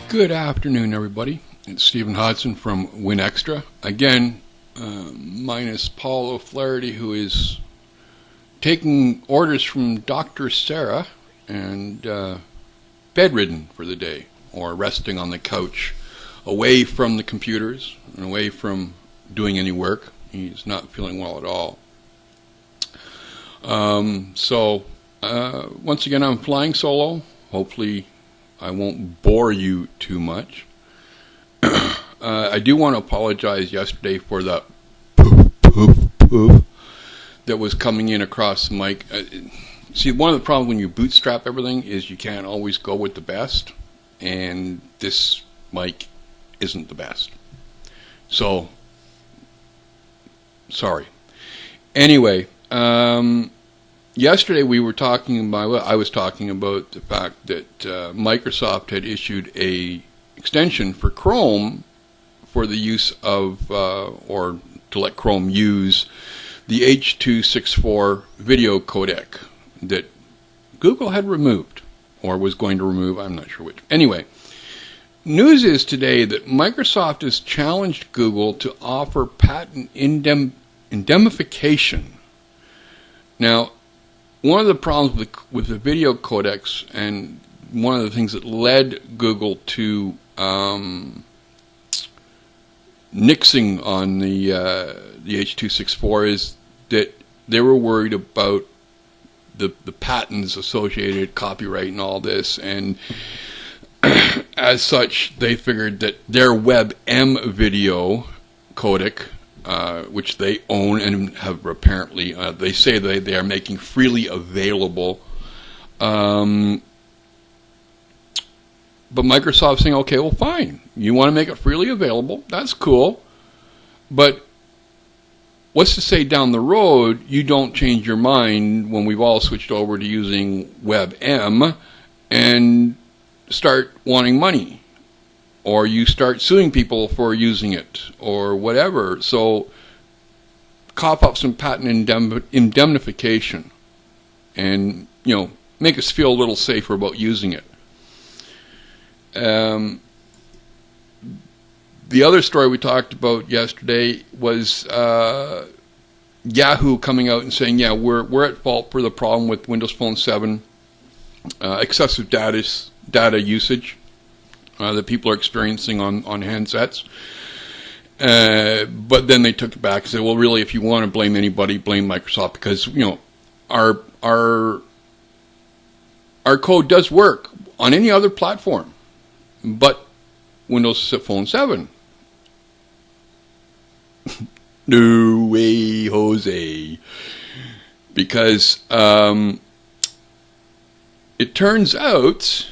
Good afternoon, everybody. It's Stephen Hodson from WinExtra. Again, minus Paul O'Flaherty, who is taking orders from Dr. Sara and bedridden for the day, or resting on the couch, away from the computers and away from doing any work. He's not feeling well at all. Once again, I'm flying solo. Hopefully I won't bore you too much. I do want to apologize yesterday for the poof that was coming in across the mic. See, one of the problems when you bootstrap everything is you can't always go with the best, and this mic isn't the best. So, sorry. Anyway, yesterday I was talking about the fact that Microsoft had issued a extension for Chrome for the use of, or to let Chrome use, the H.264 video codec that Google had removed, or was going to remove, I'm not sure which. Anyway, news is today that Microsoft has challenged Google to offer patent indemnification. Now, one of the problems with the video codecs, and one of the things that led Google to nixing on the H.264 is that they were worried about the patents associated, copyright and all this, and as such they figured that their WebM video codec, which they own and have apparently, they say they are making freely available. But Microsoft's saying, okay, well, fine. You want to make it freely available? That's cool. But what's to say down the road you don't change your mind when we've all switched over to using WebM and start wanting money? Or you start suing people for using it, or whatever. So, cough up some patent indemnification, and make us feel a little safer about using it. The other story we talked about yesterday was Yahoo coming out and saying, yeah, we're at fault for the problem with Windows Phone 7 excessive data usage that people are experiencing on handsets. But then they took it back and said, well, really, if you want to blame anybody, blame Microsoft, because our code does work on any other platform, but Windows Phone 7. No way, Jose. Because it turns out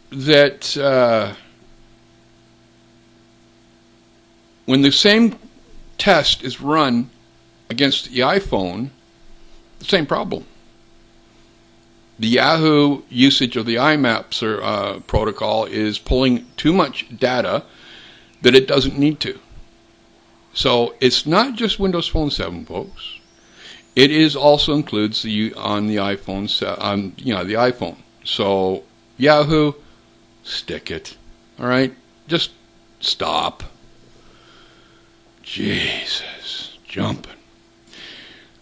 that when the same test is run against the iPhone, the same problem. The Yahoo usage of the IMAP protocol is pulling too much data that it doesn't need to. So it's not just Windows Phone 7, folks. It is also includes on the iPhone, the iPhone. So Yahoo, stick it. All right, just stop. Jesus, jumping.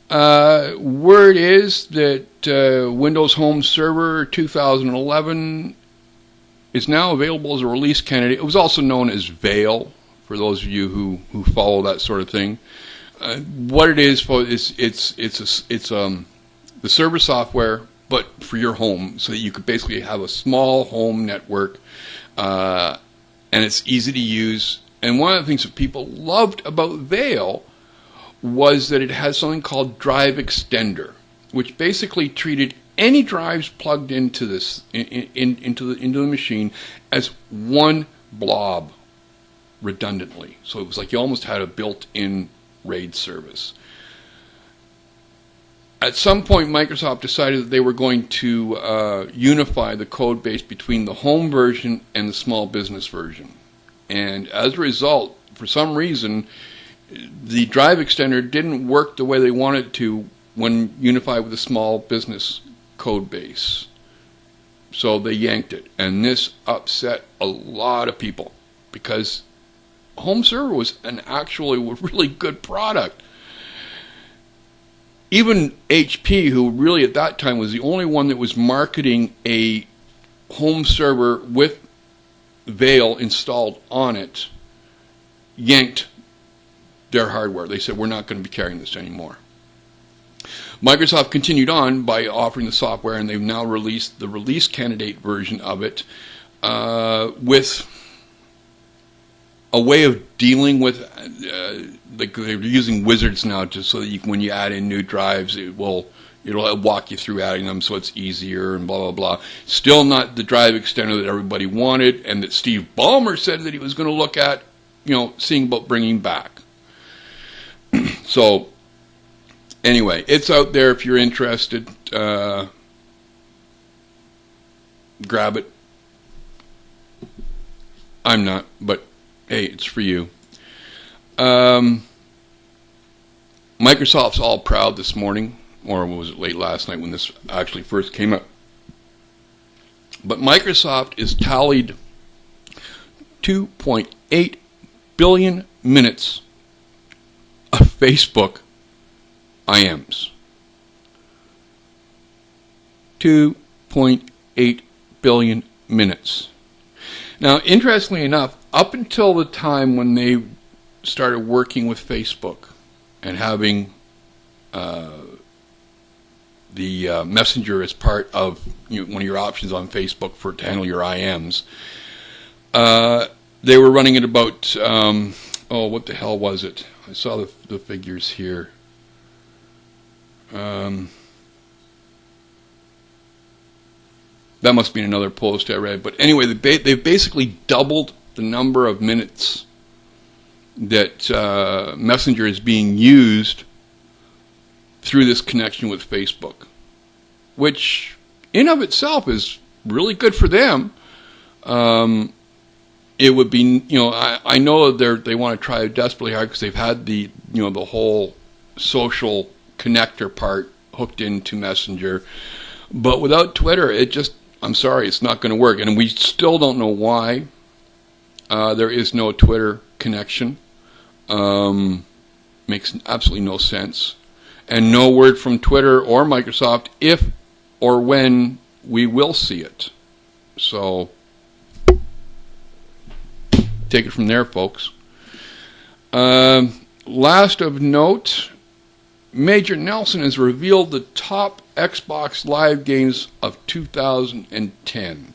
Word is that Windows Home Server 2011 is now available as a release candidate. It was also known as Veil, for those of you who follow that sort of thing. What it is, it's the server software, but for your home, so that you could basically have a small home network, and it's easy to use. And one of the things that people loved about Veil was that it has something called Drive Extender, which basically treated any drives plugged into this into the machine as one blob redundantly. So it was like you almost had a built-in RAID service. At some point, Microsoft decided that they were going to unify the code base between the home version and the small business version. And as a result, for some reason, the drive extender didn't work the way they wanted it to when unified with the small business code base. So they yanked it, and this upset a lot of people because home server was an actually really good product. Even HP, who really at that time was the only one that was marketing a home server with Veil installed on it, yanked their hardware. They said, we're not going to be carrying this anymore. Microsoft continued on by offering the software, and they've now released the release candidate version of it with a way of dealing with, like they're using wizards now, just so that when you add in new drives, it'll walk you through adding them, so it's easier and blah blah blah. Still not the drive extender that everybody wanted, and that Steve Ballmer said that he was going to look at, seeing about bringing back. So anyway, it's out there if you're interested. Grab it. I'm not, but hey, it's for you. Microsoft's all proud this morning, or was it late last night when this actually first came up? But Microsoft is tallied 2.8 billion minutes of Facebook IMs. 2.8 billion minutes. Now, interestingly enough, up until the time when they started working with Facebook and having the Messenger as part of one of your options on Facebook to handle your IMs, they were running at about, what the hell was it? I saw the figures here. That must be another post I read. But anyway, they've basically doubled the number of minutes that Messenger is being used through this connection with Facebook, which in of itself is really good for them. It would be, I know they want to try desperately hard because they've had the whole social connector part hooked into Messenger, but without Twitter, I'm sorry, it's not going to work. And we still don't know why there is no Twitter connection. Makes absolutely no sense. And no word from Twitter or Microsoft if or when we will see it. So take it from there, folks. Last of note, Major Nelson has revealed the top Xbox Live games of 2010.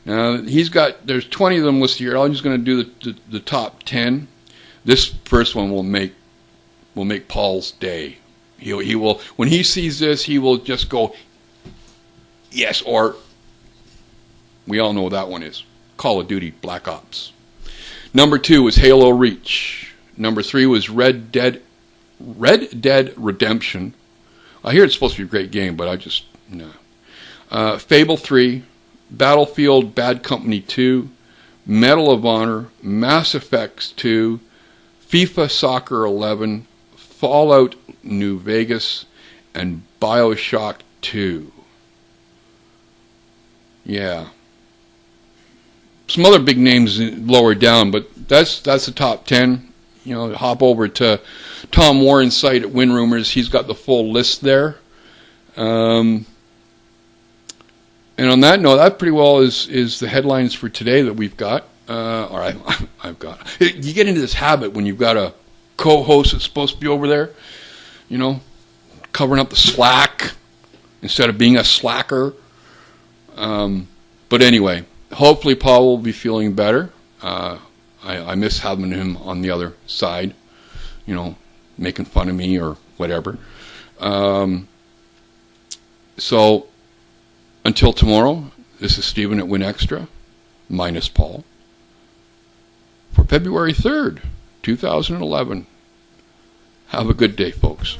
Now there's 20 of them listed here. I'm just going to do the top 10. This first one will make Paul's day. He will, when he sees this, he will just go yes, or we all know what that one is. Call of Duty Black Ops. Number 2 was Halo Reach. Number 3 was Red Dead Redemption. I hear it's supposed to be a great game, but no. Fable 3, Battlefield Bad Company 2, Medal of Honor, Mass Effect 2, FIFA Soccer 11, Fallout New Vegas, and BioShock 2. Yeah. Some other big names lower down, but that's the top 10. Hop over to Tom Warren's site at WinRumors. He's got the full list there. And on that note, that pretty well is the headlines for today that we've got. Or I've got. You get into this habit when you've got a co-host that's supposed to be over there, covering up the slack instead of being a slacker. But anyway, hopefully Paul will be feeling better. I miss having him on the other side, making fun of me or whatever. So until tomorrow, this is Stephen at WinExtra, minus Paul, for February 3rd, 2011. Have a good day, folks.